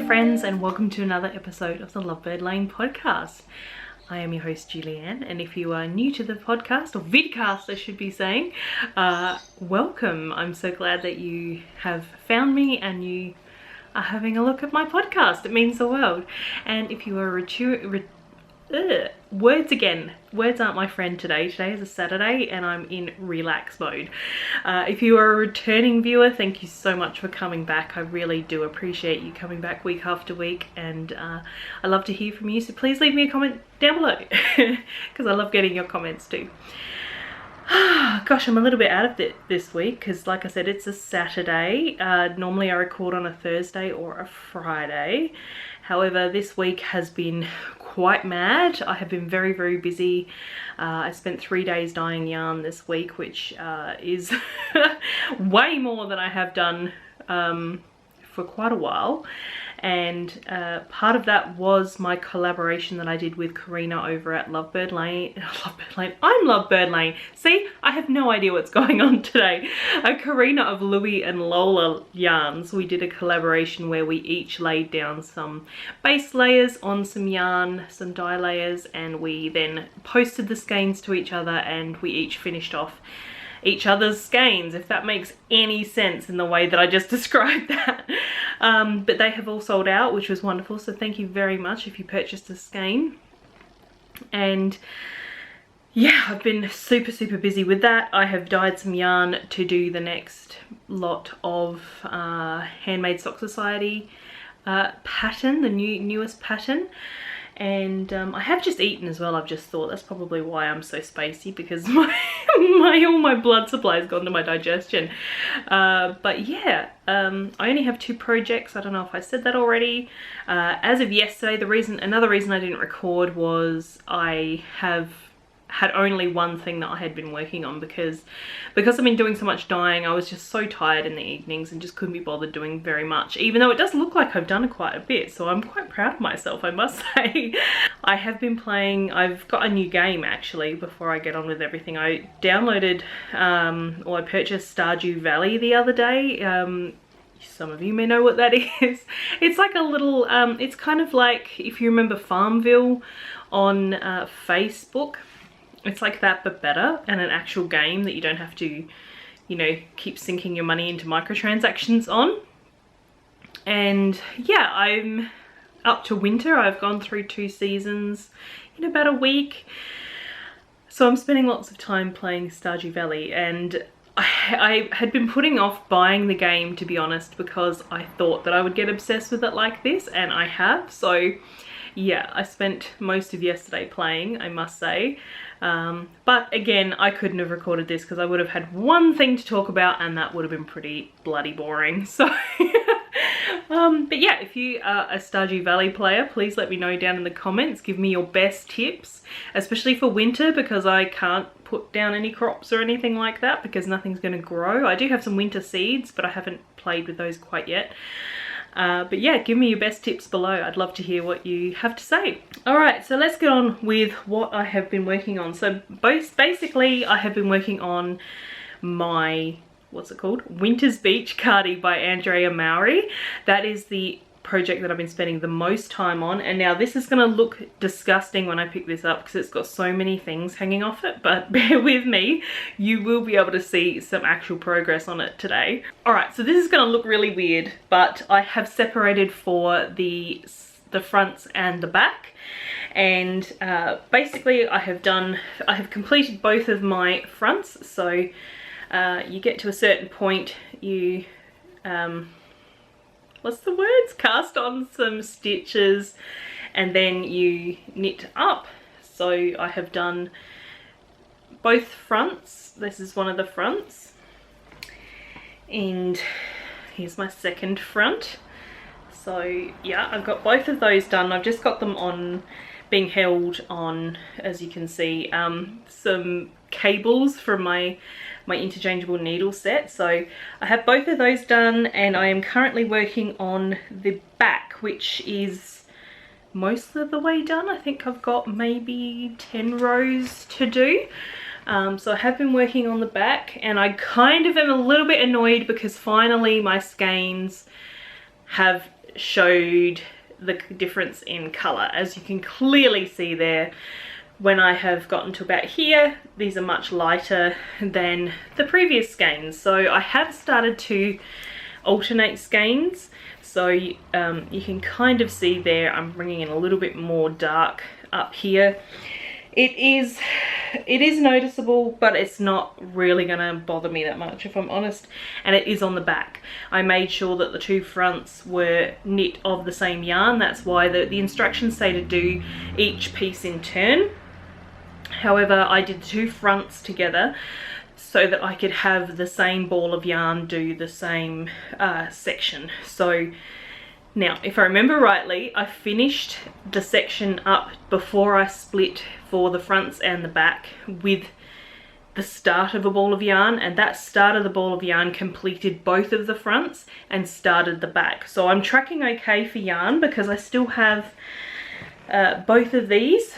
friends, and welcome to another episode of the Lovebird Lane podcast. I am your host Julianne, and if you are new to the podcast, or vidcast I should be saying, welcome. I'm so glad that you have found me and you are having a look at my podcast. It means the world. And if you are words aren't my friend today. Today is a Saturday and I'm in relax mode. If you are a returning viewer, thank you so much for coming back. I really do appreciate you coming back week after week, and I love to hear from you, so please leave me a comment down below because I love getting your comments too. Gosh, I'm a little bit out of it this week because, like I said, it's a Saturday. Normally I record on a Thursday or a Friday. However, this week has been quite mad. I have been very, very busy. I spent 3 days dyeing yarn this week, which is way more than I have done for quite a while. And part of that was my collaboration that I did with Karina over at Lovebird Lane. I'm Lovebird Lane. See, I have no idea what's going on today. Karina of Louie and Lola yarns. We did a collaboration where we each laid down some base layers on some yarn, some dye layers, and we then posted the skeins to each other, and we each finished off each other's skeins, if that makes any sense in the way that I just described that. But they have all sold out, which was wonderful, so thank you very much if you purchased a skein. And yeah, I've been super busy with that. I have dyed some yarn to do the next lot of Handmade Sock Society pattern, the newest pattern. And I have just eaten as well. I've just thought that's probably why I'm so spacey, because all my blood supply has gone to my digestion. But yeah, I only have 2 projects. I don't know if I said that already. As of yesterday, another reason I didn't record was I had only one thing that I had been working on because I've been doing so much dyeing. I was just so tired in the evenings and just couldn't be bothered doing very much, even though it does look like I've done quite a bit, so I'm quite proud of myself, I must say. I have been playing, I've got a new game actually. Before I get on with everything, I downloaded or I purchased Stardew Valley the other day. Some of you may know what that is. It's like a little, it's kind of like, if you remember Farmville on Facebook. It's like that, but better, and an actual game that you don't have to, you know, keep sinking your money into microtransactions on. And yeah, I'm up to winter. I've gone through 2 seasons in about a week. So I'm spending lots of time playing Stardew Valley, and I had been putting off buying the game, to be honest, because I thought that I would get obsessed with it like this, and I have. So yeah, I spent most of yesterday playing, I must say. But again, I couldn't have recorded this because I would have had one thing to talk about, and that would have been pretty bloody boring. So but yeah, if you are a Stardew Valley player, please let me know down in the comments. Give me your best tips, especially for winter, because I can't put down any crops or anything like that because nothing's going to grow. I do have some winter seeds, but I haven't played with those quite yet. But yeah, give me your best tips below. I'd love to hear what you have to say. Alright, so let's get on with what I have been working on. So basically I have been working on my, what's it called? Winter's Beach Cardi by Andrea Mowry. That is the project that I've been spending the most time on, and now this is going to look disgusting when I pick this up because it's got so many things hanging off it, but bear with me, you will be able to see some actual progress on it today. Alright, so this is going to look really weird, but I have separated for the fronts and the back, and basically I have completed both of my fronts. So you get to a certain point, you what's the words? Cast on some stitches and then you knit up. So I have done both fronts. This is one of the fronts. And here's my second front. So yeah, I've got both of those done. I've just got them on, being held on, as you can see, some cables from my interchangeable needle set. So I have both of those done, and I am currently working on the back, which is most of the way done. I think I've got maybe 10 rows to do. So I have been working on the back, and I kind of am a little bit annoyed because finally my skeins have showed the difference in color. As you can clearly see there, when I have gotten to about here, these are much lighter than the previous skeins. So I have started to alternate skeins. So you can kind of see there, I'm bringing in a little bit more dark up here. It is noticeable, but it's not really gonna bother me that much, if I'm honest. And it is on the back. I made sure that the two fronts were knit of the same yarn. That's why the instructions say to do each piece in turn. However, I did two fronts together so that I could have the same ball of yarn do the same section. So now, if I remember rightly, I finished the section up before I split for the fronts and the back with the start of a ball of yarn, and that start of the ball of yarn completed both of the fronts and started the back. So I'm tracking okay for yarn because I still have both of these.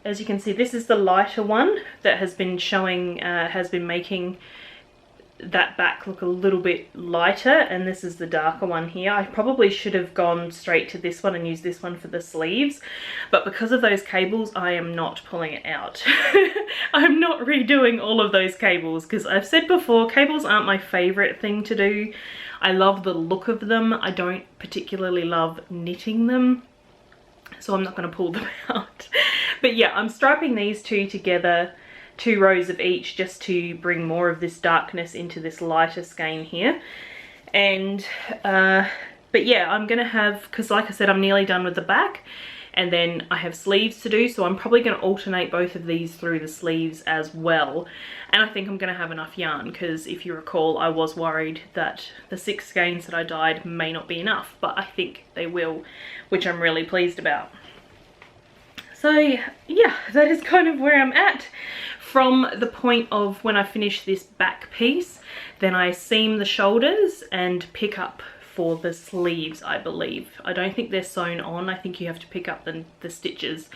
As you can see, this is the lighter one that has been showing, has been making that back look a little bit lighter, and this is the darker one here. I probably should have gone straight to this one and used this one for the sleeves, but because of those cables, I am not pulling it out. I'm not redoing all of those cables because I've said before, cables aren't my favorite thing to do. I love the look of them. I don't particularly love knitting them, so I'm not going to pull them out. But yeah, I'm striping these two together, 2 rows of each, just to bring more of this darkness into this lighter skein here. And but yeah, I'm gonna have, because like I said, I'm nearly done with the back, and then I have sleeves to do, so I'm probably going to alternate both of these through the sleeves as well. And I think I'm going to have enough yarn, because if you recall, I was worried that the 6 skeins that I dyed may not be enough, but I think they will, which I'm really pleased about. So yeah, that is kind of where I'm at. From the point of when I finish this back piece, then I seam the shoulders and pick up for the sleeves, I believe. I don't think they're sewn on. I think you have to pick up the stitches.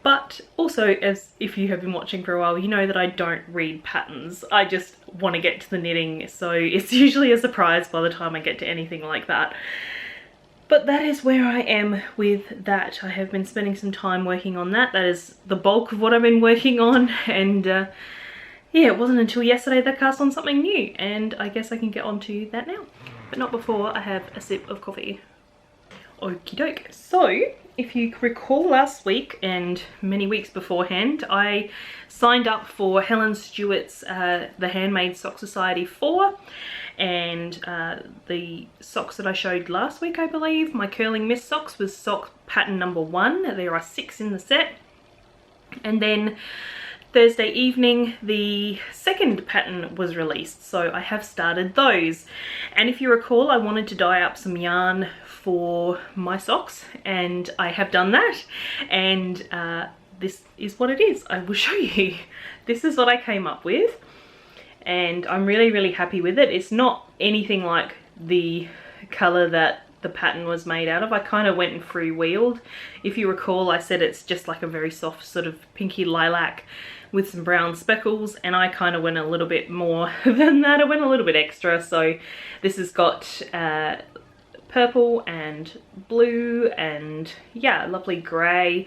But also, as if you have been watching for a while, you know that I don't read patterns. I just want to get to the knitting, so it's usually a surprise by the time I get to anything like that. But that is where I am with that. I have been spending some time working on that. That is the bulk of what I've been working on. And yeah, it wasn't until yesterday that I cast on something new. And I guess I can get onto that now. But not before I have a sip of coffee. Okie doke. So, if you recall last week and many weeks beforehand, I signed up for Helen Stewart's The Handmade Sock Society 4. And the socks that I showed last week, I believe, my curling mist socks, was sock pattern number 1. There are 6 in the set. And then Thursday evening, the second pattern was released, so I have started those. And if you recall, I wanted to dye up some yarn for my socks, and I have done that. And this is what it is. I will show you. This is what I came up with. And I'm really happy with it. It's not anything like the colour that the pattern was made out of. I kind of went and freewheeled. If you recall, I said it's just like a very soft sort of pinky lilac with some brown speckles, and I kind of went a little bit more than that. I went a little bit extra. So this has got purple and blue and yeah, lovely grey.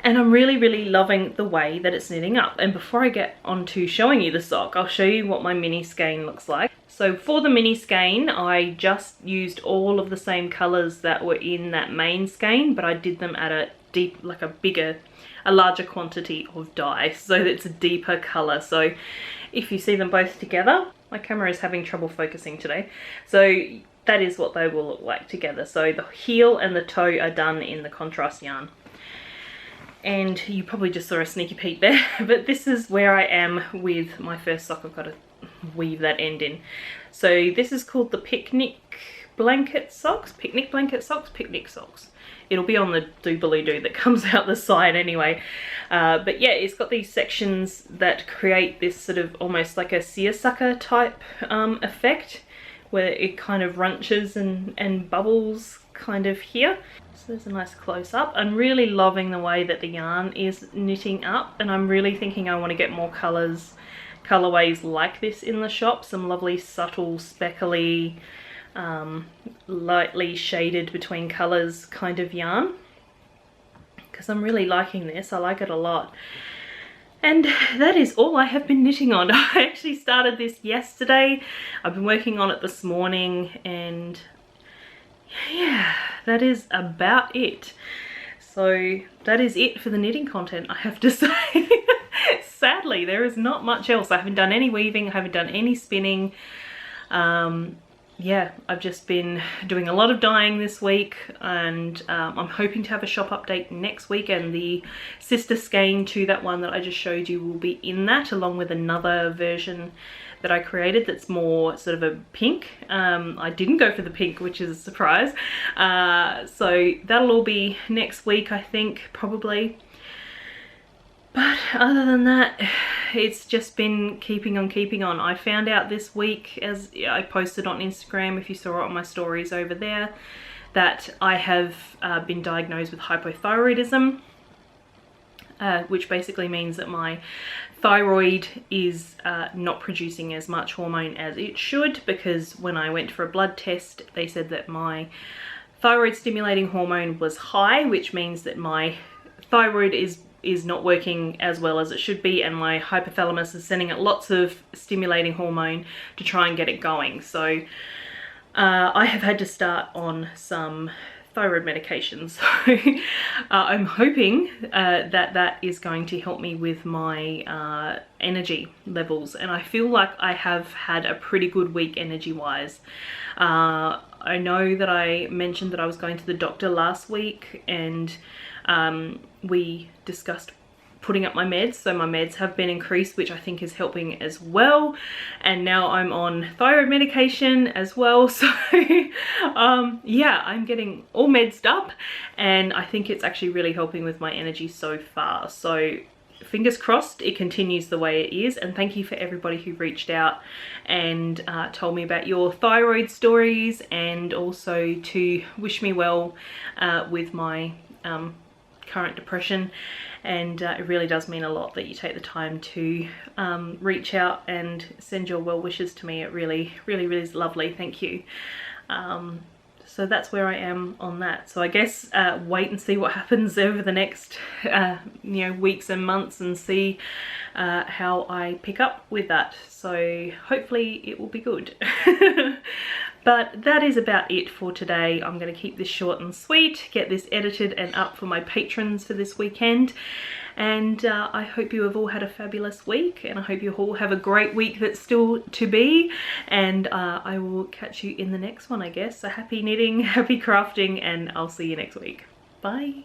And I'm really loving the way that it's knitting up. And before I get on to showing you the sock, I'll show you what my mini skein looks like. So for the mini skein, I just used all of the same colours that were in that main skein, but I did them at a deep, like a larger quantity of dye, so that it's a deeper colour. So if you see them both together, my camera is having trouble focusing today. So that is what they will look like together. So the heel and the toe are done in the contrast yarn. And you probably just saw a sneaky peek there, but this is where I am with my first sock. I've got to weave that end in. So this is called the picnic blanket socks. Picnic blanket socks? Picnic socks. It'll be on the doobaloo-doo that comes out the side anyway. But yeah, it's got these sections that create this sort of almost like a seersucker type effect, where it kind of runches and bubbles kind of here. So there's a nice close-up. I'm really loving the way that the yarn is knitting up, and I'm really thinking I want to get more colorways like this in the shop. Some lovely subtle speckly lightly shaded between colours kind of yarn, because I'm really liking this. I like it a lot. And that is all I have been knitting on. I actually started this yesterday. I've been working on it this morning, and yeah, that is about it. So that is it for the knitting content, I have to say. Sadly, there is not much else. I haven't done any weaving, I haven't done any spinning. Yeah, I've just been doing a lot of dyeing this week, and I'm hoping to have a shop update next week, and the sister skein to that one that I just showed you will be in that, along with another version that I created that's more sort of a pink. I didn't go for the pink, which is a surprise. So that'll all be next week, I think, probably. But other than that, it's just been keeping on. I found out this week, as I posted on Instagram, if you saw it on my stories over there, that I have been diagnosed with hypothyroidism, which basically means that my thyroid is not producing as much hormone as it should, because when I went for a blood test, they said that my thyroid stimulating hormone was high, which means that my thyroid is not working as well as it should be, and my hypothalamus is sending it lots of stimulating hormone to try and get it going. So I have had to start on some thyroid medications. So I'm hoping that is going to help me with my energy levels, and I feel like I have had a pretty good week energy wise. I know that I mentioned that I was going to the doctor last week, and we discussed putting up my meds, so my meds have been increased, which I think is helping as well, and now I'm on thyroid medication as well. So yeah, I'm getting all medsed up, and I think it's actually really helping with my energy so far. So fingers crossed it continues the way it is, and thank you for everybody who reached out and told me about your thyroid stories, and also to wish me well with my current depression. And it really does mean a lot that you take the time to reach out and send your well wishes to me. It really is lovely. Thank you. So that's where I am on that. So I guess wait and see what happens over the next you know, weeks and months, and see how I pick up with that. So hopefully it will be good. But that is about it for today. I'm going to keep this short and sweet, get this edited and up for my patrons for this weekend. And I hope you have all had a fabulous week, and I hope you all have a great week that's still to be. And I will catch you in the next one, I guess. So happy knitting, happy crafting, and I'll see you next week. Bye.